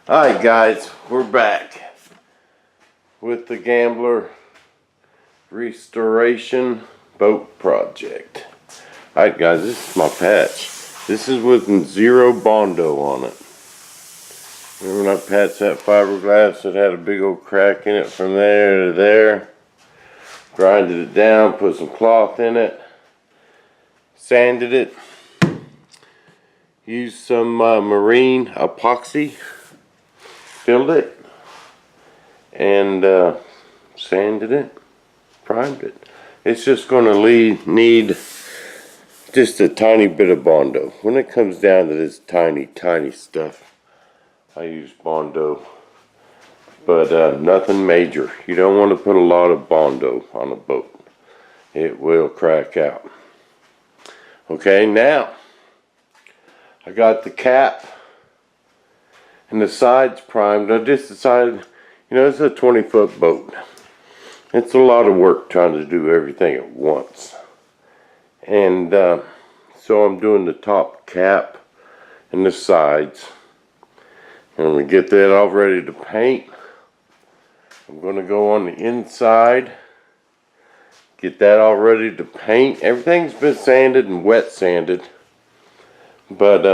Alright guys, we're back with the Gambler Restoration Boat Project. Alright guys, this is my patch. This is with zero Bondo on it. Remember when I patched that fiberglass that had a big old crack in it from there to there? Grinded it down, put some cloth in it, sanded it, used some marine epoxy, filled it, and sanded it, primed it. It's just going to need just a tiny bit of Bondo. When it comes down to this tiny stuff, I use Bondo, but nothing major. You don't want to put a lot of Bondo on a boat. It will crack out. Okay, now I got the cap and the sides primed. I just decided, you know, it's a 20-foot boat. It's a lot of work trying to do everything at once. And so I'm doing the top cap and the sides. And when we get that all ready to paint, I'm going to go on the inside, get that all ready to paint. Everything's been sanded and wet sanded. But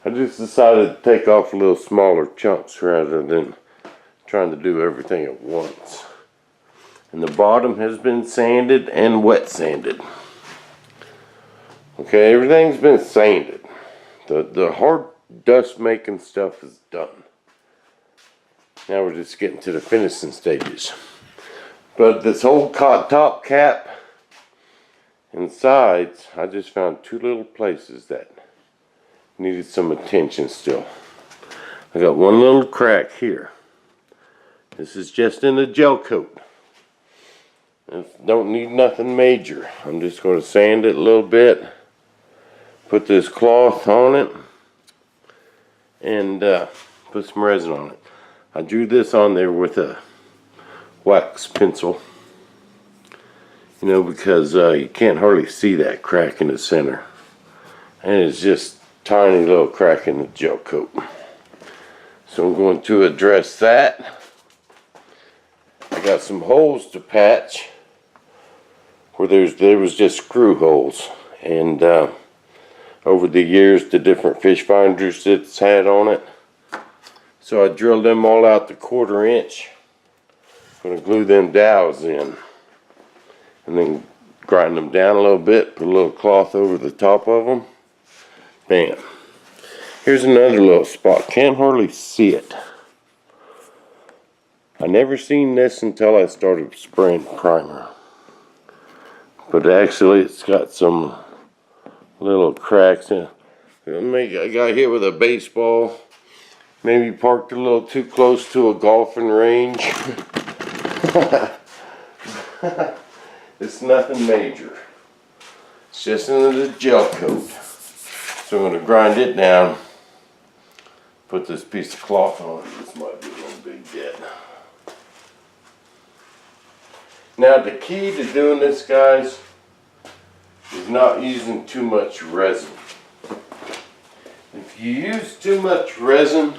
I just decided to take off a little smaller chunks rather than trying to do everything at once. And the bottom has been sanded and wet sanded. Okay, everything's been sanded. The hard dust making stuff is done. Now we're just getting to the finishing stages. But this whole top cap and sides, I just found two little places that needed some attention still. I got one little crack here. This is just in the Gellcoat. Don't need nothing major. I'm just going to sand it a little bit, put this cloth on it, and put some resin on it. I drew this on there with a wax pencil, you know, because you can't hardly see that crack in the center, and it's just tiny little crack in the Gellcoat. So I'm going to address that. I got some holes to patch where there was just screw holes, and over the years the different fish finders it's had on it, so I drilled them all out to 1/4 inch. I'm going to glue them dowels in and then grind them down a little bit, put a little cloth over the top of them. Bam. Here's another little spot. Can't hardly see it. I never seen this until I started spraying primer. But actually it's got some little cracks in it. I got hit with a baseball. Maybe parked a little too close to a golfing range. It's nothing major. It's just in the Gellcoat. So I'm going to grind it down, put this piece of cloth on it. This might be a little big bit. Now the key to doing this, guys, is not using too much resin. If you use too much resin,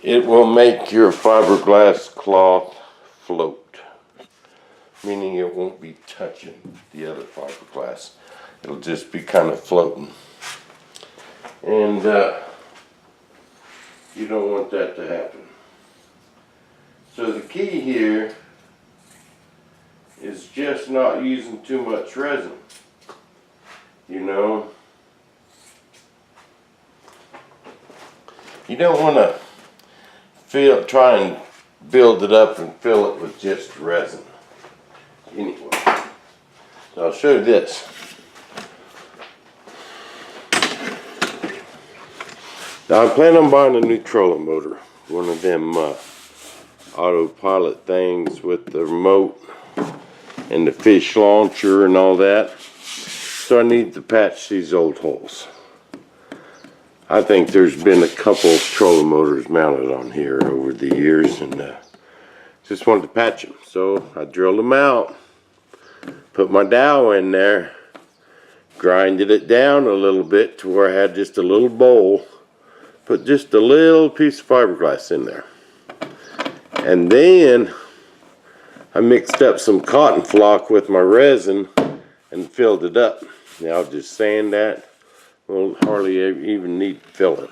it will make your fiberglass cloth float, meaning it won't be touching the other fiberglass. It'll just be kind of floating. And you don't want that to happen. So the key here is just not using too much resin. You know, you don't want to try and build it up and fill it with just resin. Anyway, so I'll show you this. Now I plan on buying a new trolling motor, one of them autopilot things with the remote and the fish launcher and all that. So I need to patch these old holes. I think there's been a couple of trolling motors mounted on here over the years, and just wanted to patch them. So I drilled them out, put my dowel in there, grinded it down a little bit to where I had just a little bowl, put just a little piece of fiberglass in there. And then I mixed up some cotton flock with my resin and filled it up. Now I'll just sand that. Won't hardly even need filling.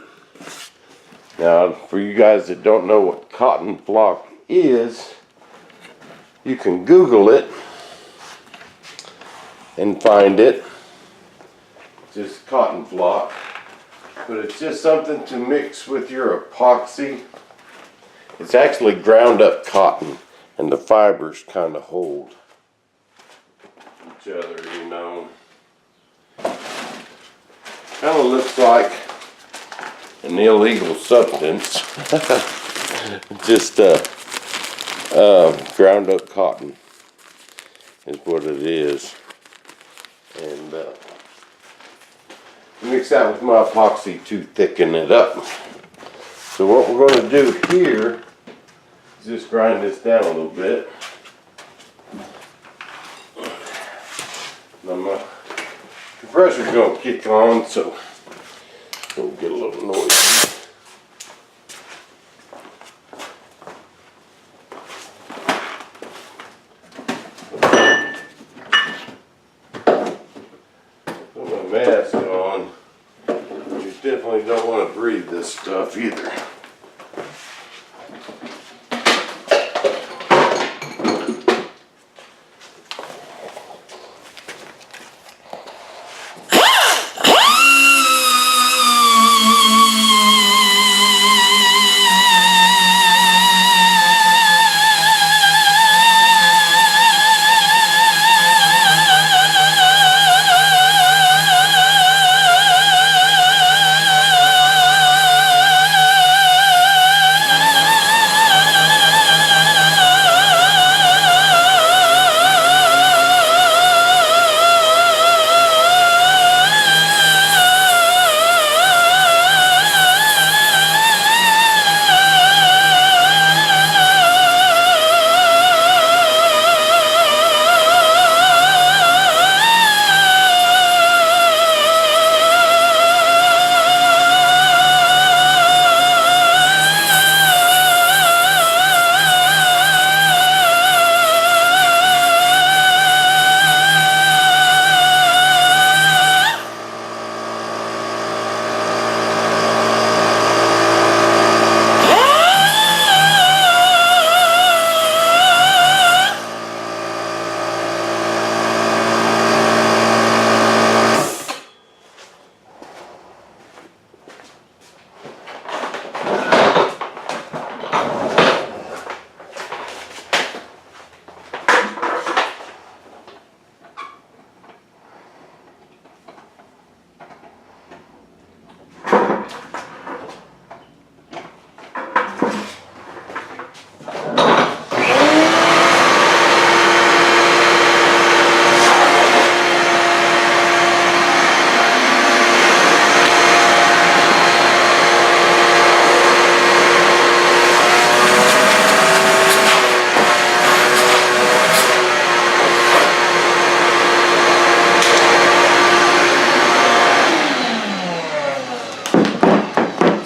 Now, for you guys that don't know what cotton flock is, you can Google it and find it. Just cotton flock. But it's just something to mix with your epoxy. It's actually ground up cotton, and the fibers kind of hold each other, you know. Kind of looks like an illegal substance. Just ground up cotton is what it is. And mix that with my epoxy to thicken it up. So what we're going to do here is just grind this down a little bit. Now my compressor's going to kick on, so it'll get a little noisy. Put my mask on. You definitely don't want to breathe this stuff either.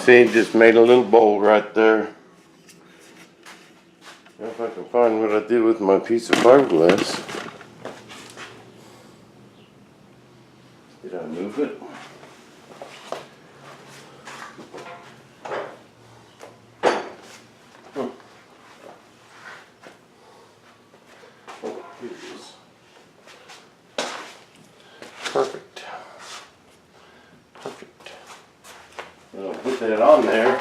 See, just made a little bowl right there. Now if I can find what I did with my piece of fiberglass. Did I move it? Oh, here it is. Perfect. Perfect. I'll put that on there.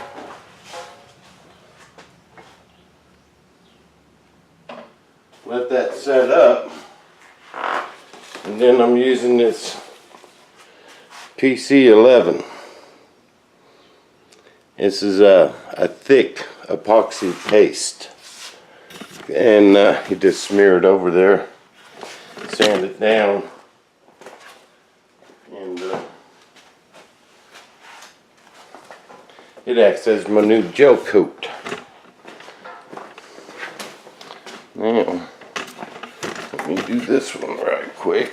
Let that set up. And then I'm using this PC11. This is a thick epoxy paste. And you just smear it over there, sand it down, and it acts as my new Gellcoat. Now, let me do this one right quick.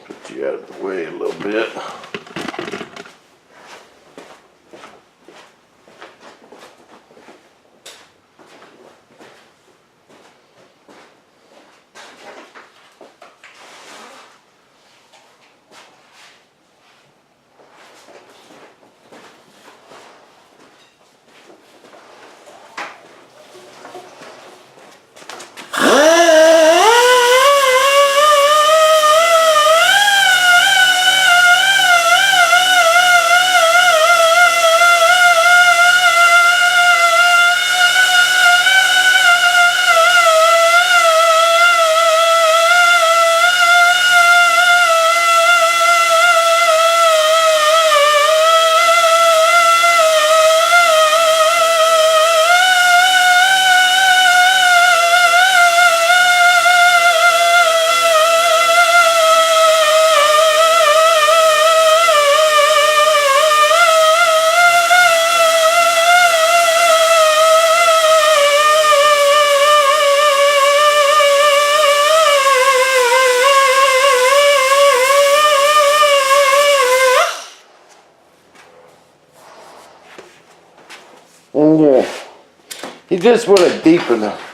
Put you out of the way a little bit. Yeah. He just wasn't deep enough.